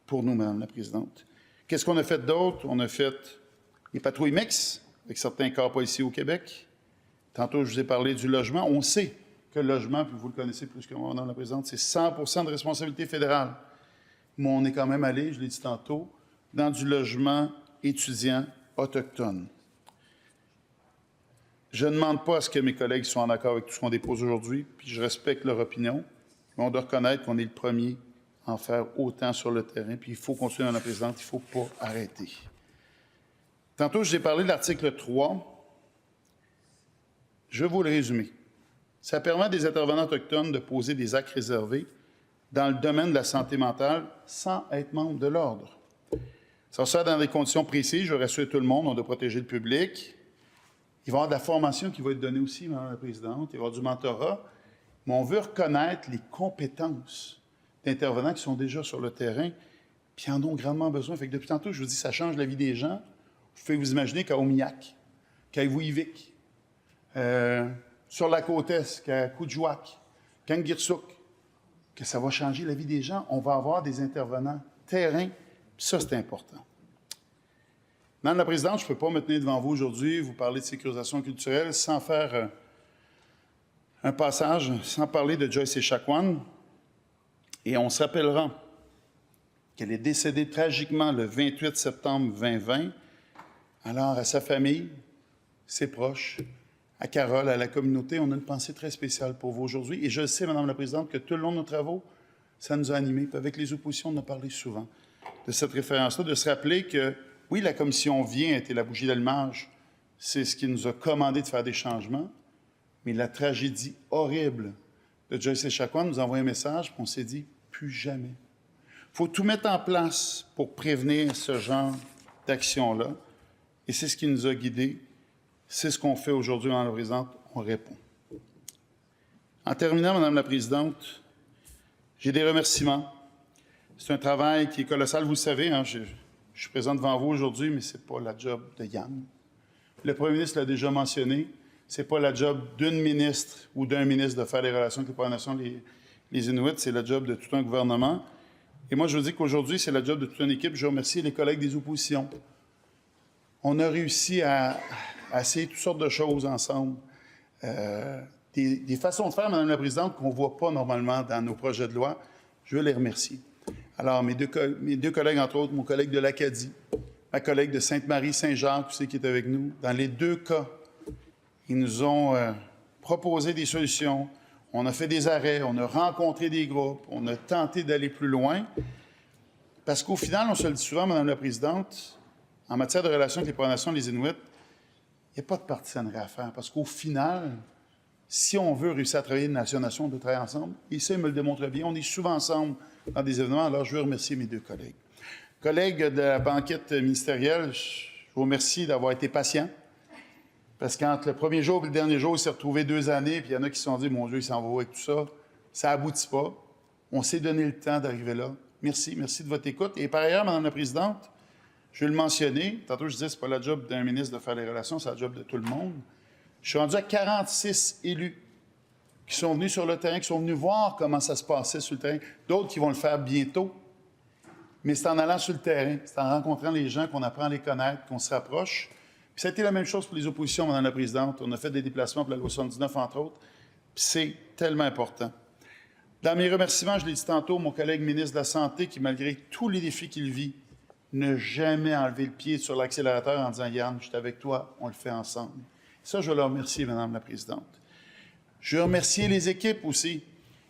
pour nous, Madame la Présidente. Qu'est-ce qu'on a fait d'autre? On a fait les patrouilles mixtes avec certains corps policiers au Québec. Tantôt, je vous ai parlé du logement. On sait que le logement, puis vous le connaissez plus que moi, Madame la Présidente, c'est 100% de responsabilité fédérale. Mais on est quand même allé, je l'ai dit tantôt, dans du logement étudiant autochtone. Je ne demande pas à ce que mes collègues soient en accord avec tout ce qu'on dépose aujourd'hui, puis je respecte leur opinion, mais on doit reconnaître qu'on est le premier à en faire autant sur le terrain, puis il faut continuer, Madame la Présidente, il ne faut pas arrêter. Tantôt, je vous ai parlé de l'article 3. Je vais vous le résumer. Ça permet à des intervenants autochtones de poser des actes réservés dans le domaine de la santé mentale sans être membre de l'ordre. Ça se fait dans des conditions précises. Je vais rassurer tout le monde, on doit protéger le public. Il va y avoir de la formation qui va être donnée aussi, Madame la Présidente. Il va y avoir du mentorat. Mais on veut reconnaître les compétences d'intervenants qui sont déjà sur le terrain, puis en ont grandement besoin. Fait que depuis tantôt, je vous dis, ça change la vie des gens. Vous pouvez vous imaginer qu'à Omiak, qu'à Ivouyvik, sur la côte est, qu'à Coudjouac, qu'à Nguirsouk, que ça va changer la vie des gens. On va avoir des intervenants terrain, puis ça, c'est important. Madame la Présidente, je ne peux pas me tenir devant vous aujourd'hui, vous parler de sécurisation culturelle sans faire un passage, sans parler de Joyce Echaquan. Et on se rappellera qu'elle est décédée tragiquement le 28 septembre 2020. Alors, à sa famille, ses proches, à Carole, à la communauté, on a une pensée très spéciale pour vous aujourd'hui. Et je sais, Madame la Présidente, que tout le long de nos travaux, ça nous a animés. Puis avec les oppositions, on a parlé souvent de cette référence-là, de se rappeler que, oui, la commission vient était la bougie d'allumage. C'est ce qui nous a commandé de faire des changements. Mais la tragédie horrible de Joyce Echaquan nous envoie un message, puis on s'est dit, plus jamais. Il faut tout mettre en place pour prévenir ce genre d'action-là. Et c'est ce qui nous a guidés. C'est ce qu'on fait aujourd'hui, Madame la Présidente. On répond. En terminant, Madame la Présidente, j'ai des remerciements. C'est un travail qui est colossal. Vous le savez, hein, je suis présent devant vous aujourd'hui, mais ce n'est pas la job de Yann. Le premier ministre l'a déjà mentionné. Ce n'est pas la job d'une ministre ou d'un ministre de faire les relations avec les Premières Nations, les Inuits. C'est la job de tout un gouvernement. Et moi, je vous dis qu'aujourd'hui, c'est la job de toute une équipe. Je remercie les collègues des oppositions. On a réussi à essayer toutes sortes de choses ensemble. Des façons de faire, Madame la Présidente, qu'on ne voit pas normalement dans nos projets de loi. Je veux les remercier. Alors, mes deux collègues, entre autres, mon collègue de l'Acadie, ma collègue de Sainte-Marie-Saint-Jacques, aussi, qui est avec nous, dans les deux cas, ils nous ont proposé des solutions. On a fait des arrêts, on a rencontré des groupes, on a tenté d'aller plus loin. Parce qu'au final, on se le dit souvent, Madame la Présidente, en matière de relations avec les Premières Nations, les Inuits, il n'y a pas de partisanerie à faire. Parce qu'au final, si on veut réussir à travailler de nation à nation, on doit travailler ensemble. Et ça, il me le démontre bien. On est souvent ensemble dans des événements. Alors, je veux remercier mes deux collègues. Collègues de la banquette ministérielle, je vous remercie d'avoir été patient. Parce qu'entre le premier jour et le dernier jour, il s'est retrouvé 2 années, puis il y en a qui se sont dit, mon Dieu, il s'en va avec tout ça. Ça n'aboutit pas. On s'est donné le temps d'arriver là. Merci. Merci de votre écoute. Et par ailleurs, Madame la Présidente, je vais le mentionner. Tantôt, je disais, ce n'est pas la job d'un ministre de faire les relations, c'est la job de tout le monde. Je suis rendu à 46 élus qui sont venus sur le terrain, qui sont venus voir comment ça se passait sur le terrain. D'autres qui vont le faire bientôt. Mais c'est en allant sur le terrain, c'est en rencontrant les gens qu'on apprend à les connaître, qu'on se rapproche. Puis ça a été la même chose pour les oppositions, Madame la Présidente. On a fait des déplacements pour la loi 79, entre autres. Puis c'est tellement important. Dans mes remerciements, je l'ai dit tantôt, mon collègue ministre de la Santé, qui, malgré tous les défis qu'il vit, n'a jamais enlevé le pied sur l'accélérateur en disant « Yann, je suis avec toi, on le fait ensemble ». Ça, je veux le remercier, Madame la Présidente. Je veux remercier les équipes aussi.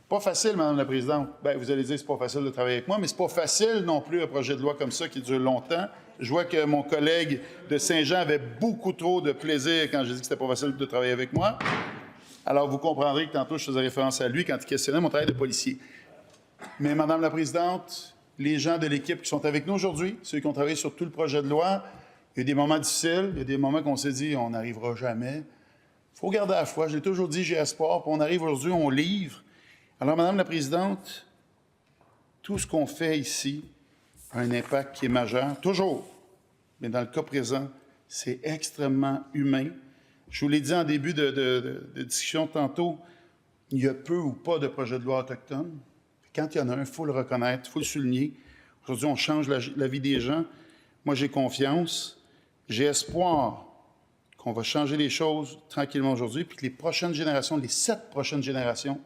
Pas facile, Madame la Présidente. Bien, vous allez dire que c'est pas facile de travailler avec moi, mais c'est pas facile non plus un projet de loi comme ça qui dure longtemps. Je vois que mon collègue de Saint-Jean avait beaucoup trop de plaisir quand j'ai dit que c'était pas facile de travailler avec moi. Alors, vous comprendrez que tantôt, je faisais référence à lui quand il questionnait mon travail de policier. Mais, Madame la Présidente, les gens de l'équipe qui sont avec nous aujourd'hui, ceux qui ont travaillé sur tout le projet de loi, il y a eu des moments difficiles, il y a des moments qu'on s'est dit, on n'arrivera jamais. Il faut garder à la foi. Je l'ai toujours dit, j'ai espoir. Puis on arrive aujourd'hui, on livre. Alors, Madame la Présidente, tout ce qu'on fait ici a un impact qui est majeur, toujours. Mais dans le cas présent, c'est extrêmement humain. Je vous l'ai dit en début de discussion tantôt, il y a peu ou pas de projet de loi autochtone. Quand il y en a un, il faut le reconnaître, il faut le souligner. Aujourd'hui, on change la vie des gens. Moi, j'ai confiance, j'ai espoir qu'on va changer les choses tranquillement aujourd'hui, puis que les prochaines générations, les 7 prochaines générations,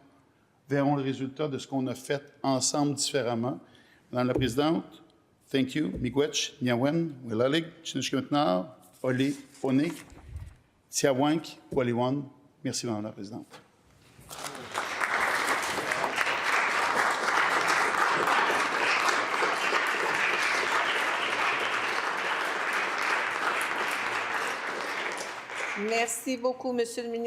verront le résultat de ce qu'on a fait ensemble différemment. Madame la Présidente, thank you. Miigwech, Niawen, Wilalig, Chinishkimtnar, Ole, One, Tiawank, Waliwan. Merci, Madame la Présidente. Merci beaucoup, Monsieur le ministre.